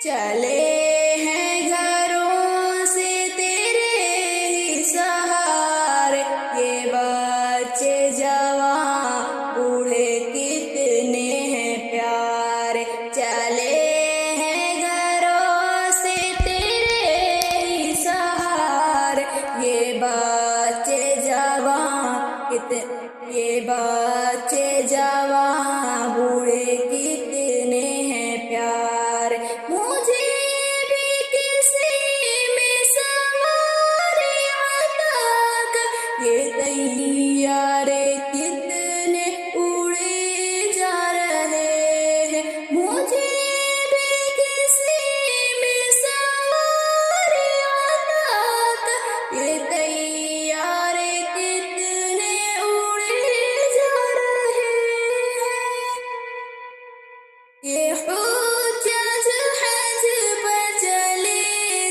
چلے ہیں گھروں سے تیرے ہی سہارے، یہ بچے جوان بوڑھے کتنے ہیں پیارے۔ چلے ہیں گھروں سے تیرے ہی سہارے، یہ بچے جوان بوڑھے کتنے ہیں پیارے۔ مجھے بھی کسی میں سواری عطا کر، یہ طیارے کتنے اڑے جا رہے ہیں۔ مجھے بھی کسی میں سواری عطا کر، یہ طیارے کتنے اڑے جا رہے ہیں۔ یہ حجاج حج پر چلے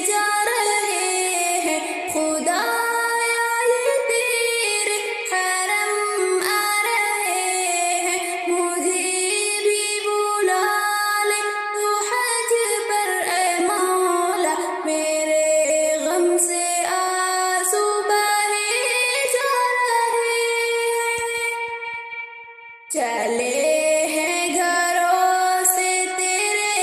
جا رہے ہیں، خدایا یہ تیرے حرم آ رہے ہیں۔ مجھے بھی بلا لے تو حج پر اے مولا، میرے غم سے آنسو بہے جا رہے ہیں۔ چلے ہیں گھروں سے تیرے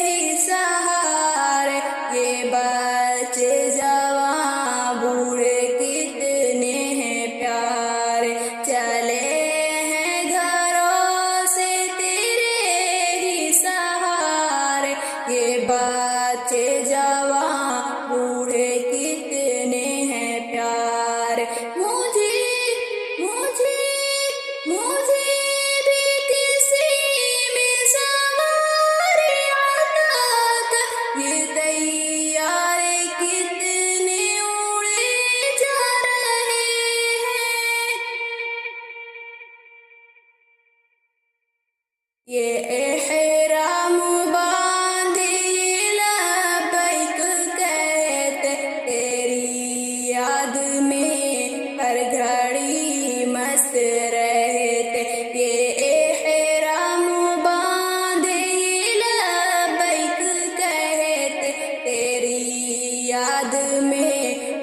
ہی سہارے، یہ بچے جوان بوڑھے کتنے ہیں پیارے۔ چلے ہیں گھروں سے تیرے ہی سہارے، یہ بچے جوان بوڑھے کتنے ہیں پیارے۔ مجھے بھی کسی میں سواری عطا کر، یہ طیارے کتنے اڑے جا رہے ہیں۔ یہ احرام باندھے لبیک کہتے، تیری یاد میں ہر گھڑی مست رہتے۔ یہ احرام باندھے لبیک کہتے، تیری یاد میں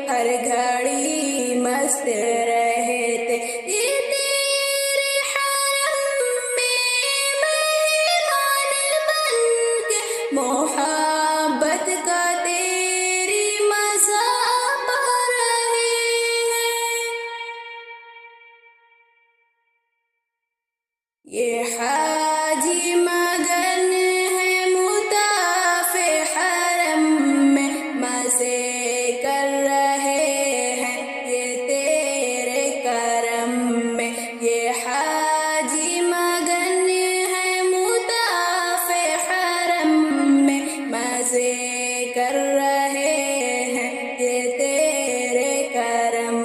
ہر گھڑی مست رہتے۔ یہ تیرے حرم میں مہمان بن کے محبت کا تیری مزہ پا رہے ہیں۔ یہ حاجی مگن ہے مطاف حرم میں، مزے کر رہے ہیں یہ تیرے کرم میں۔ یہ حاجی مگن ہے مطاف حرم میں، مزے کر رہے ہیں یہ تیرے کرم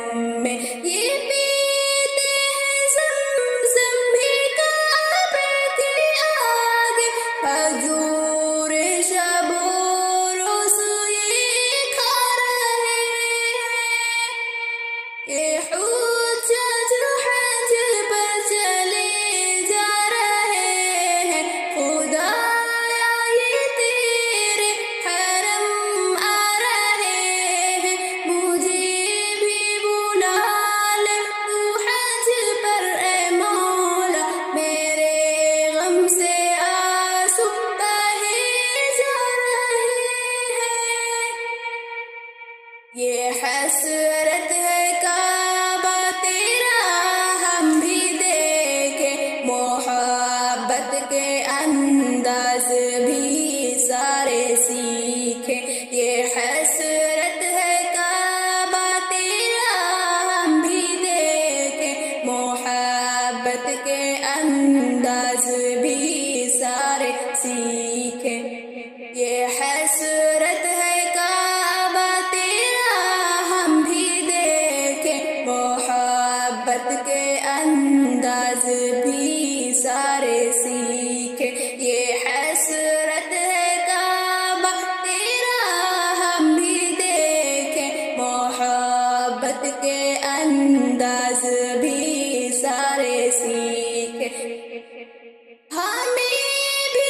میں۔ یہ پیتے ہیں زمزم بھی کعبے کے آگے، حضور شب و روز یہ کھا رہے ہیں۔ یہ حجاج حج پر چلے جا رہے ہیں، خدایا یہ تیرے حرم آ رہے ہیں۔ مجھے بھی بلا لے تو حج پر اے مولا، میرے غم سے آنسو بہے جا رہے ہیں۔ یہ حسرت ہے کعبہ تیرا ہم بھی دیکھیں، محبت کے انداز بھی سارے سیکھیں۔ یہ حسرت ہے کعبہ تیرا ہم بھی دیکھیں، محبت کے انداز بھی سارے سیکھیں۔ یہ حسرت ہے کعبہ تیرا ہم بھی دیکھیں، محبت کے انداز بھی سارے سیکھیں۔ یہ حسرت ہے کعبہ تیرا ہم بھی دیکھیں، محبت کے انداز بھی سارے سیکھیں۔ ہمیں بھی